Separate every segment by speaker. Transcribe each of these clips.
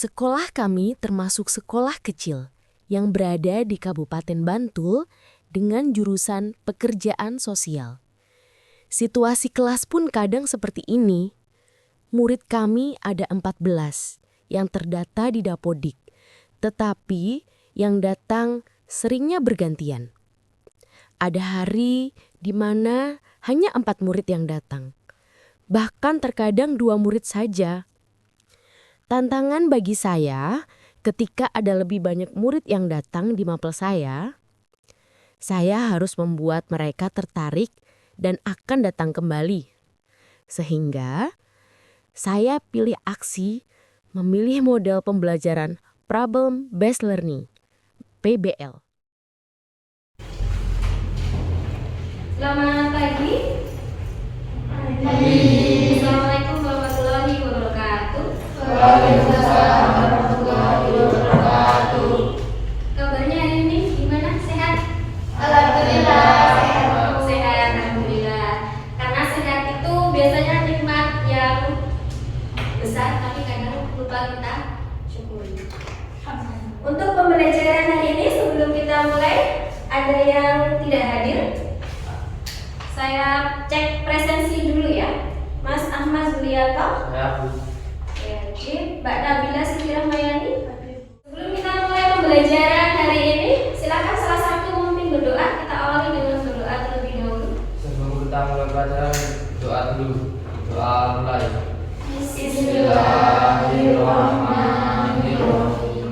Speaker 1: Sekolah kami termasuk sekolah kecil yang berada di Kabupaten Bantul dengan jurusan pekerjaan sosial. Situasi kelas pun kadang seperti ini. Murid kami ada 14 yang terdata di Dapodik, tetapi yang datang seringnya bergantian. Ada hari di mana hanya 4 murid yang datang. Bahkan terkadang 2 murid saja. Tantangan bagi saya ketika ada lebih banyak murid yang datang di mapel saya harus membuat mereka tertarik dan akan datang kembali. Sehingga saya pilih aksi memilih model pembelajaran Problem Based Learning, PBL.
Speaker 2: Selamat pagi. Assalamualaikum warahmatullahi wabarakatuh.
Speaker 3: Waalaikumsalam warahmatullahi wabarakatuh.
Speaker 2: Kabarnya hari ini gimana? Sehat?
Speaker 3: Alhamdulillah sehat.
Speaker 2: Sehat, alhamdulillah. Karena sehat itu biasanya nikmat yang besar, tapi kadang lupa kita syukuri. Untuk pembelajaran hari ini, sebelum kita mulai, ada yang tidak hadir. Saya cek presensi dulu ya. Mas Ahmad Zuliato. Oke, Mbak Nabila Siti Rahmayani. Sebelum kita mulai pembelajaran hari ini, silakan salah satu memimpin berdoa. Kita awali dengan berdoa terlebih dahulu.
Speaker 3: Sebelum kita mulai pelajaran, doa dulu. Doa mulai.
Speaker 2: Bismillahirrahmanirrahim.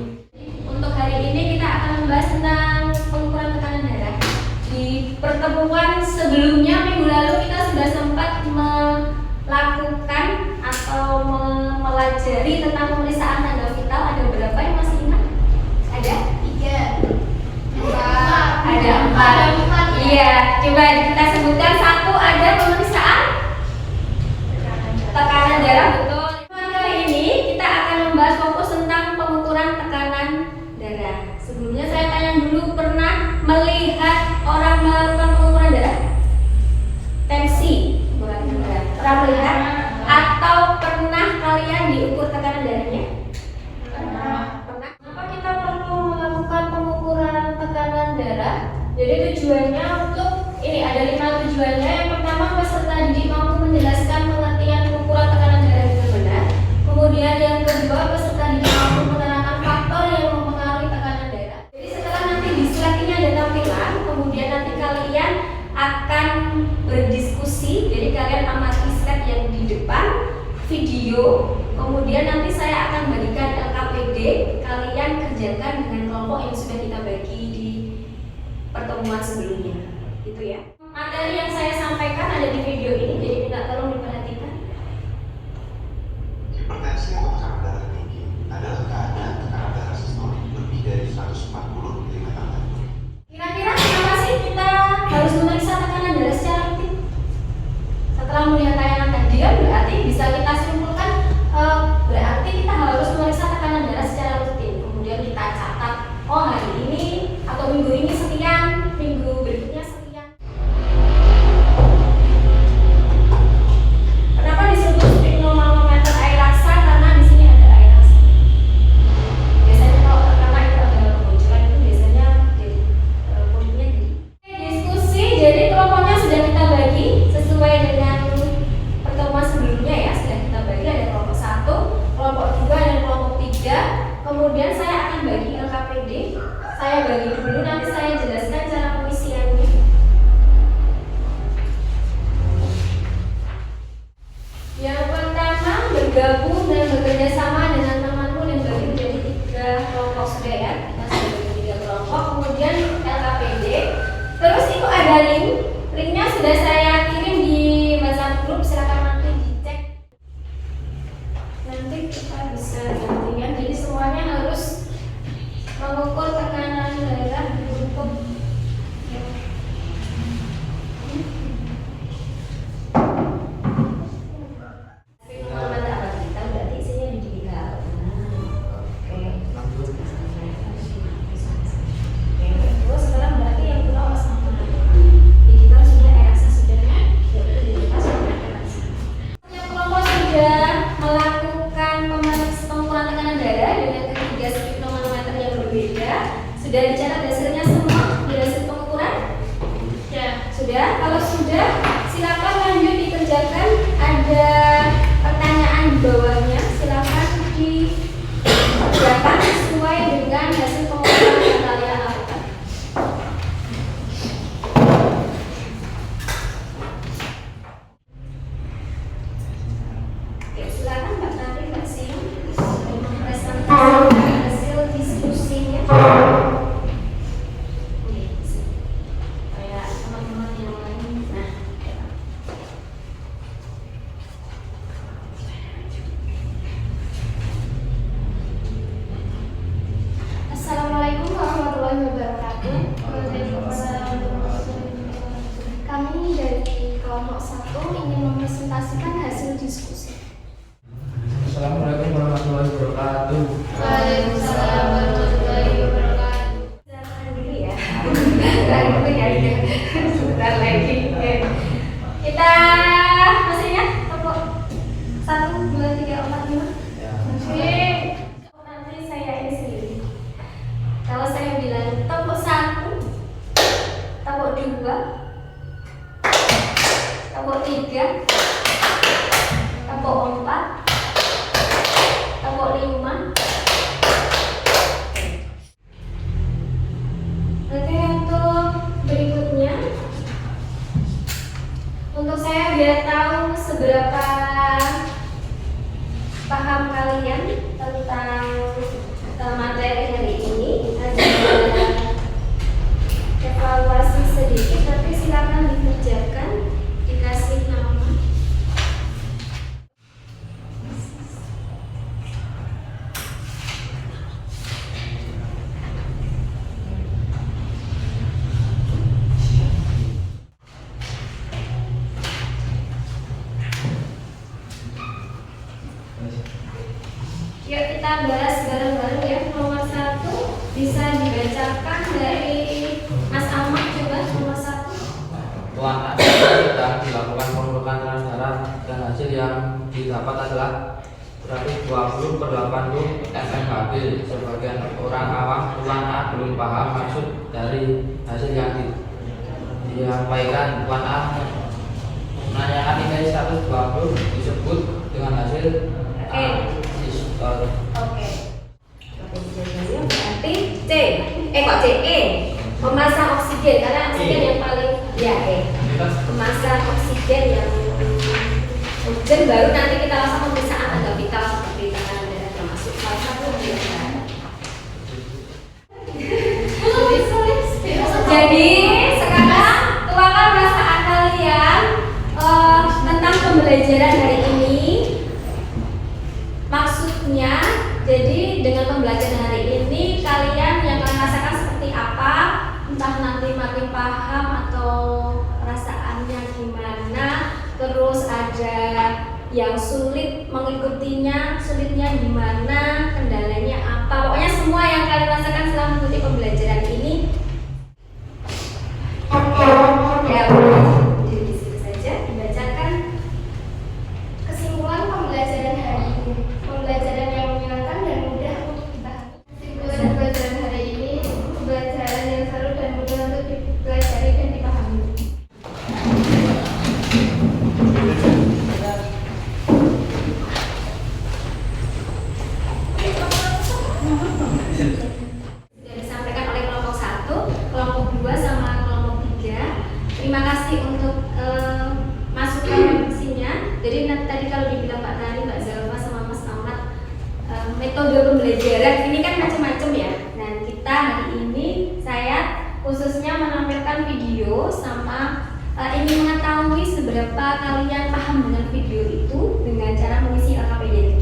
Speaker 2: Untuk hari ini kita akan membahas tentang pengukuran tekanan darah. Di pertemuan sebelumnya minggu lalu kita sudah sempat melakukan atau mempelajari tentang pemeriksaan tanda vital. Ada berapa yang masih ingat? Ada? 3. Ada 4. Iya, coba kita sebutkan. 1 ada pemeriksaan tekanan darah, betul. Kali ini kita akan membahas fokus tentang pengukuran tekanan darah. Sebelumnya saya tanya dulu, pernah melihat orang melakukan pengukuran darah? Tensi, pernah melihat? Atau pernah kalian diukur tekanan darahnya? Pernah. Kenapa kita perlu melakukan pengukuran tekanan darah? Jadi tujuannya untuk ini ada 5 tujuannya. Yang pertama, peserta didik mampu menjelaskan pengertian pengukuran tekanan darah dengan benar. Kemudian yang kedua, peserta didik mampu menerangkan faktor yang mempengaruhi tekanan darah. Jadi setelah nanti di slide ini ada tampilan, kemudian nanti kalian akan berdiskusi. Jadi kalian amati slide yang di depan, video, kemudian nanti saya akan bagikan LKPD, kalian kerjakan dengan kelompok yang sudah kita bagi di pertemuan sebelumnya, gitu ya. Materi yang saya sampaikan ada di video ini, jadi minta tolong diperhatikan.
Speaker 4: Hipertensi atau tekanan darah tinggi adalah keadaan tekanan darah sistolik lebih dari 140 mm/mercury.
Speaker 2: Kira-kira kenapa sih kita harus memeriksa tekanan darah secara rutin? Setelah melihat tayangan tadi kan berarti bisa kita simpulkan berarti kita harus memeriksa tekanan darah secara rutin. Kemudian kita catat, oh hari ini atau minggu ini sekian, minggu berikutnya sekian. Kenapa disebut sphygmomanometer air rasa? Karena di sini ada air rasa. Biasanya kalau terkena itu ada kebocoran itu biasanya jadi kulitnya jadi. Diskusi, jadi kelompoknya sudah kita bagi sesuai dengan pertemuan sebelumnya ya, sudah kita bagi ada kelompok 1, kelompok 2 dan kelompok 3. Kemudian saya akan bagi LKPD. Saya bagi dulu, nanti saya jelaskan cara pengisiannya. Yang pertama, bergabung dan bekerja sama dengan temanmu dan bagi menjadi 3 kelompok sudah ya. Kita sudah bagi 3 kelompok. Kemudian LKPD. Terus itu ada link. Linknya sudah saya kirim di WhatsApp grup. Silakan nanti dicek. Nanti kita bisa gantian. Jadi semuanya harus mengukur tekanan darah di grup. Sphygmomanometer apa kita berarti isinya di digital. Oke. Terus sekarang berarti yang kedua sama digital sudah, rasa sudah. Sudah dicatat hasilnya semua di hasil pengukuran? Ya. Sudah? Kalau sudah, silakan lanjut dikerjakan. Ada pertanyaan di bawahnya, silakan dikerjakan sesuai dengan hasil pengukuran yang kalian lakukan. Oke, silakan Mbak Tari, Mbak Sia mempresentasikan hasil diskusinya. Oke, kayak teman-teman yang lain. Nah, Assalamualaikum warahmatullahi wabarakatuh. Waalaikumsalam warahmatullahi wabarakatuh. Kami dari kelompok 1 ingin mempresentasikan hasil diskusi.
Speaker 3: Assalamualaikum warahmatullahi wabarakatuh.
Speaker 2: Waalaikumsalam warahmatullahi wabarakatuh. Jangan dulu ya. Jangan dulu ya. Sebentar lagi. Oke. Kita masih ingat kelompok 1, 2, 3, 4, 5.
Speaker 3: Ya.
Speaker 2: Oke. Nanti saya ini sendiri. Kalau saya bilang topok 1, topok 2, topok 3, topok 4, topok 5. Oke, untuk berikutnya, untuk saya biar tahu seberapa paham kalian tentang materi hari ini, ada evaluasi sedikit, tapi silakan dikerjakan, dikasih nama. Yuk kita bahas bareng-bareng ya. Nomor 1 bisa dibacakan dari Mas Ahmad, coba nomor 1.
Speaker 3: Tuan sedang dilakukan pengukuran tekanan darah dan hasil yang didapat adalah berarti 20/80 mmHg. Sebagian orang awam Tuan A belum paham maksud dari hasil yang disampaikan. Tuan A menanyakan nilai 120 disebut dengan hasil
Speaker 2: Oke. Berarti C. Kok C? Memasang oksigen, karena oksigen yang paling memasang oksigen yang oksigen baru nanti kita langsung pemeriksaan agak vital seperti tekanan darah termasuk salah satu pemeriksaan. Jadi sekarang tuangkan perasaan kalian tentang pembelajaran hari ini. Maksudnya, jadi dengan pembelajaran hari ini kalian yang kalian rasakan seperti apa? Entah nanti makin paham atau perasaannya gimana? Terus ada yang sulit mengikutinya, sulitnya gimana? Kendalanya apa? Pokoknya semua yang kalian rasakan setelah mengikuti pembelajaran ini. Ya, jadi di sini saja dibacakan kesimpulan pembelajaran hari ini. Pembelajaran yang menyenangkan dan mudah untuk dipahami. Kesimpulan pembelajaran hari ini, pembelajaran yang seru dan mudah untuk dipelajari dan dipahami. Sudah disampaikan oleh kelompok 1, kelompok 2 sama kelompok 3. Terima kasih untuk masukan diskusinya. Jadi tadi kalau dibilang Pak Tari, Mbak Zalfa sama Mas Ahmad, metode pembelajaran ini kan macam-macam ya. Dan kita hari ini saya khususnya menampilkan video sama ingin mengetahui seberapa kalian paham dengan video itu dengan cara mengisi LKPD.